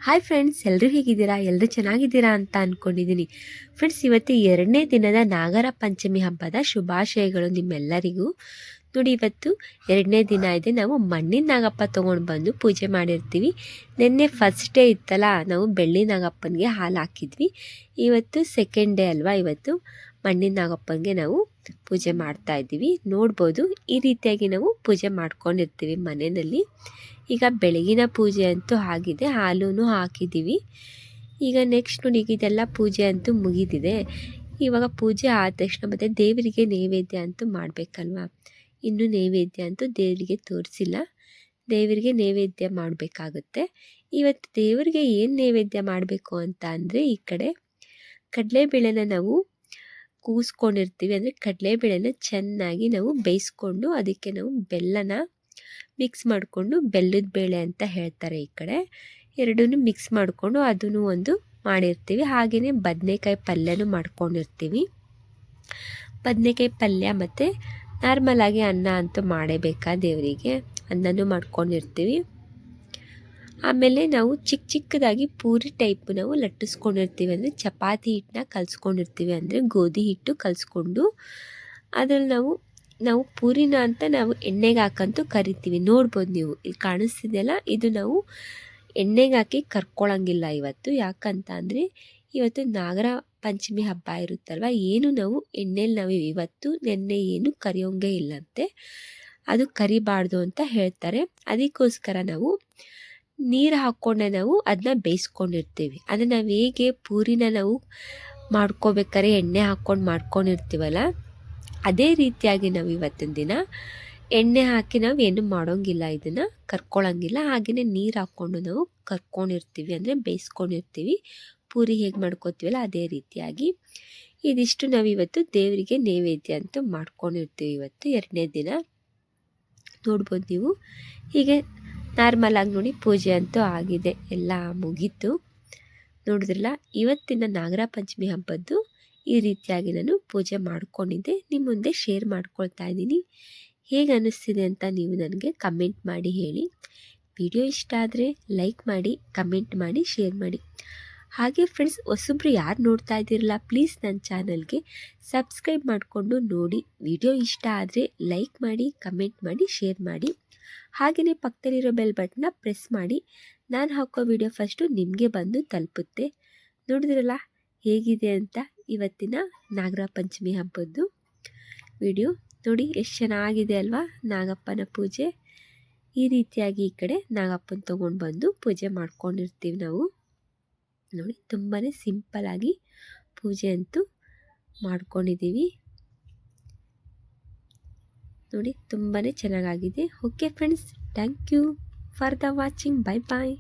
Hi friends, ಎಲ್ಲರೂ ಹೇಗಿದ್ದೀರಾ? ಎಲ್ಲರೂ ಚೆನ್ನಾಗಿದ್ದೀರಾ ಅಂತ ಅಂದ್ಕೊಂಡಿದ್ದೀನಿ. ಫ್ರೆಂಡ್ಸ್, ಇವತ್ತು 2ನೇ ದಿನದ ನಾಗರ ಪಂಚಮಿ ಹಬ್ಬದ ಶುಭಾಶಯಗಳು ನಿಮ್ಮೆಲ್ಲರಿಗೂ. ನೋಡಿ, ಇವತ್ತು 2ನೇ ದಿನ ಇದೆ. ನಾವು ಮಣ್ಣಿನ ನಾಗಪ್ಪ ತೊಗೊಂಡು ಬಂದು ಪೂಜೆ ಮಾಡಿರ್ತೀವಿ. ನಿನ್ನೆ ಫಸ್ಟ್ ಡೇ ಇತ್ತಲ್ಲ, ನಾವು ಬೆಳ್ಳಿ ನಾಗಪ್ಪನಿಗೆ ಹಾಲು ಹಾಕಿದ್ವಿ. ಇವತ್ತು ಸೆಕೆಂಡ್ ಡೇ ಅಲ್ವಾ, ಇವತ್ತು ಮಣ್ಣಿನ ನಾಗಪ್ಪನಿಗೆ ನಾವು ಪೂಜೆ ಮಾಡ್ತಾ ಇದ್ದೀವಿ. ನೋಡ್ಬೋದು, ಈ ರೀತಿಯಾಗಿ ನಾವು ಪೂಜೆ ಮಾಡ್ಕೊಂಡಿರ್ತೀವಿ ಮನೆಯಲ್ಲಿ. ಈಗ ಬೆಳಗಿನ ಪೂಜೆ ಅಂತೂ ಆಗಿದೆ, ಹಾಲೂ ಹಾಕಿದ್ದೀವಿ. ಈಗ ನೆಕ್ಸ್ಟ್ ನೋಡಿ, ಇದೆಲ್ಲ ಪೂಜೆ ಅಂತೂ ಮುಗಿದಿದೆ. ಇವಾಗ ಪೂಜೆ ಆದ ತಕ್ಷಣ ಮತ್ತು ದೇವರಿಗೆ ನೈವೇದ್ಯ ಅಂತೂ ಮಾಡಬೇಕಲ್ವ. ಇನ್ನೂ ನೈವೇದ್ಯ ಅಂತೂ ದೇವರಿಗೆ ತೋರಿಸಿಲ್ಲ. ದೇವರಿಗೆ ನೈವೇದ್ಯ ಮಾಡಬೇಕಾಗುತ್ತೆ. ಇವತ್ತು ದೇವರಿಗೆ ಏನು ನೈವೇದ್ಯ ಮಾಡಬೇಕು ಅಂತ ಅಂದರೆ, ಈ ಕಡೆ ಕಡಲೆಬೇಳೆನ ನಾವು ಕೂಗಿಸ್ಕೊಂಡಿರ್ತೀವಿ. ಅಂದರೆ ಕಡಲೆಬೇಳೆನ ಚೆನ್ನಾಗಿ ನಾವು ಬೇಯಿಸ್ಕೊಂಡು ಅದಕ್ಕೆ ನಾವು ಬೆಲ್ಲನ ಮಿಕ್ಸ್ ಮಾಡಿಕೊಂಡು, ಬೆಲ್ಲದ ಬೇಳೆ ಅಂತ ಹೇಳ್ತಾರೆ ಈ ಕಡೆ, ಎರಡನ್ನೂ ಮಿಕ್ಸ್ ಮಾಡಿಕೊಂಡು ಅದನ್ನು ಒಂದು ಮಾಡಿರ್ತೀವಿ. ಹಾಗೆಯೇ ಬದನೆಕಾಯಿ ಪಲ್ಯನೂ ಮಾಡ್ಕೊಂಡಿರ್ತೀವಿ. ಬದನೆಕಾಯಿ ಪಲ್ಯ ಮತ್ತು ನಾರ್ಮಲಾಗಿ ಅನ್ನ ಅಂತೂ ಮಾಡೇಬೇಕಾ ದೇವರಿಗೆ, ಅನ್ನನೂ ಮಾಡ್ಕೊಂಡಿರ್ತೀವಿ. ಆಮೇಲೆ ನಾವು ಚಿಕ್ಕ ಚಿಕ್ಕದಾಗಿ ಪೂರಿ ಟೈಪ್ ನಾವು ಲಟ್ಟಿಸ್ಕೊಂಡಿರ್ತೀವಿ. ಅಂದರೆ ಚಪಾತಿ ಹಿಟ್ಟನ್ನ ಕಲಿಸ್ಕೊಂಡಿರ್ತೀವಿ, ಅಂದರೆ ಗೋಧಿ ಹಿಟ್ಟು ಕಲಿಸ್ಕೊಂಡು ಅದ್ರಲ್ಲಿ ನಾವು ಪೂರಿನ ಅಂತ ನಾವು ಎಣ್ಣೆಗೆ ಹಾಕಂತೂ ಕರಿತೀವಿ. ನೋಡ್ಬೋದು ನೀವು, ಇಲ್ಲಿ ಕಾಣಿಸ್ತಿದೆಯಲ್ಲ, ಇದು ನಾವು ಎಣ್ಣೆಗೆ ಹಾಕಿ ಕರ್ಕೊಳ್ಳೋಂಗಿಲ್ಲ ಇವತ್ತು. ಯಾಕಂತ ಅಂದರೆ ಇವತ್ತು ನಾಗರ ಪಂಚಮಿ ಹಬ್ಬ ಇರುತ್ತಲ್ವ, ಏನು ನಾವು ಎಣ್ಣೆಲಿ ನಾವು ಇವತ್ತು ನೆನ್ನೆ ಏನು ಕರಿಯೋಂಗೇ ಇಲ್ಲಂತೆ, ಅದು ಕರಿಬಾರ್ದು ಅಂತ ಹೇಳ್ತಾರೆ. ಅದಕ್ಕೋಸ್ಕರ ನಾವು ನೀರು ಹಾಕ್ಕೊಂಡೆ ನಾವು ಅದನ್ನ ಬೇಯಿಸ್ಕೊಂಡಿರ್ತೀವಿ. ಅಂದರೆ ನಾವು ಹೇಗೆ ಪೂರಿನ ನಾವು ಮಾಡ್ಕೋಬೇಕಾದ್ರೆ ಎಣ್ಣೆ ಹಾಕ್ಕೊಂಡು ಮಾಡ್ಕೊಂಡಿರ್ತೀವಲ್ಲ, ಅದೇ ರೀತಿಯಾಗಿ ನಾವು ಇವತ್ತಿನ ದಿನ ಎಣ್ಣೆ ಹಾಕಿ ನಾವು ಏನು ಮಾಡೋಂಗಿಲ್ಲ, ಇದನ್ನು ಕರ್ಕೊಳ್ಳೋಂಗಿಲ್ಲ. ಹಾಗೆಯೇ ನೀರು ಹಾಕ್ಕೊಂಡು ನಾವು ಕರ್ಕೊಂಡಿರ್ತೀವಿ, ಅಂದರೆ ಬೇಯಿಸ್ಕೊಂಡಿರ್ತೀವಿ. ಪೂರಿ ಹೇಗೆ ಮಾಡ್ಕೋತೀವಲ್ಲ ಅದೇ ರೀತಿಯಾಗಿ ಇದಿಷ್ಟು ನಾವಿವತ್ತು ದೇವರಿಗೆ ನೈವೇದ್ಯ ಅಂತೂ ಮಾಡ್ಕೊಂಡಿರ್ತೀವಿ. ಇವತ್ತು 2ನೇ ದಿನ ನೋಡ್ಬೋದು ನೀವು. ಹೀಗೆ ನಾರ್ಮಲಾಗಿ ನೋಡಿ, ಪೂಜೆ ಅಂತೂ ಆಗಿದೆ, ಎಲ್ಲ ಮುಗೀತು. ನೋಡಿದ್ರಲ್ಲ, ಇವತ್ತಿನ ನಾಗರ ಪಂಚಮಿ ಹಬ್ಬದ್ದು ಈ ರೀತಿಯಾಗಿ ನಾನು ಪೂಜೆ ಮಾಡ್ಕೊಂಡಿದ್ದೆ, ನಿಮ್ಮ ಮುಂದೆ ಶೇರ್ ಮಾಡ್ಕೊಳ್ತಾ ಇದ್ದೀನಿ. ಹೇಗೆ ಅನ್ನಿಸ್ತಿದೆ ಅಂತ ನೀವು ನನಗೆ ಕಮೆಂಟ್ ಮಾಡಿ ಹೇಳಿ. ವಿಡಿಯೋ ಇಷ್ಟ ಆದರೆ ಲೈಕ್ ಮಾಡಿ, ಕಮೆಂಟ್ ಮಾಡಿ, ಶೇರ್ ಮಾಡಿ. ಹಾಗೆ ಫ್ರೆಂಡ್ಸ್, ಹೊಸಬ್ರು ಯಾರು ನೋಡ್ತಾ ಇದ್ದೀರಲ್ಲ, ಪ್ಲೀಸ್ ನನ್ನ ಚಾನಲ್ಗೆ ಸಬ್ಸ್ಕ್ರೈಬ್ ಮಾಡಿಕೊಂಡು ನೋಡಿ. ವಿಡಿಯೋ ಇಷ್ಟ ಆದರೆ ಲೈಕ್ ಮಾಡಿ, ಕಮೆಂಟ್ ಮಾಡಿ, ಶೇರ್ ಮಾಡಿ. ಹಾಗೆಯೇ ಪಕ್ಕದಲ್ಲಿರೋ ಬೆಲ್ ಬಟನ್ನ ಪ್ರೆಸ್ ಮಾಡಿ. ನಾನು ಹಾಕೋ ವಿಡಿಯೋ ಫಸ್ಟು ನಿಮಗೆ ಬಂದು ತಲುಪುತ್ತೆ. ನೋಡಿದ್ರಲ್ಲ ಹೇಗಿದೆ ಅಂತ ಇವತ್ತಿನ ನಾಗರ ಪಂಚಮಿ ಹಬ್ಬದ್ದು ವಿಡಿಯೋ. ನೋಡಿ ಎಷ್ಟು ಚೆನ್ನಾಗಿದೆ ಅಲ್ವಾ ನಾಗಪ್ಪನ ಪೂಜೆ. ಈ ರೀತಿಯಾಗಿ ಈ ಕಡೆ ನಾಗಪ್ಪನ ತೊಗೊಂಡು ಬಂದು ಪೂಜೆ ಮಾಡ್ಕೊಂಡಿರ್ತೀವಿ ನಾವು. ನೋಡಿ, ತುಂಬಾ ಸಿಂಪಲ್ಲಾಗಿ ಪೂಜೆ ಅಂತೂ ಮಾಡ್ಕೊಂಡಿದ್ದೀವಿ. ನೋಡಿ, ತುಂಬಾ ಚೆನ್ನಾಗಾಗಿದೆ. Okay friends, thank you for the watching. Bye bye.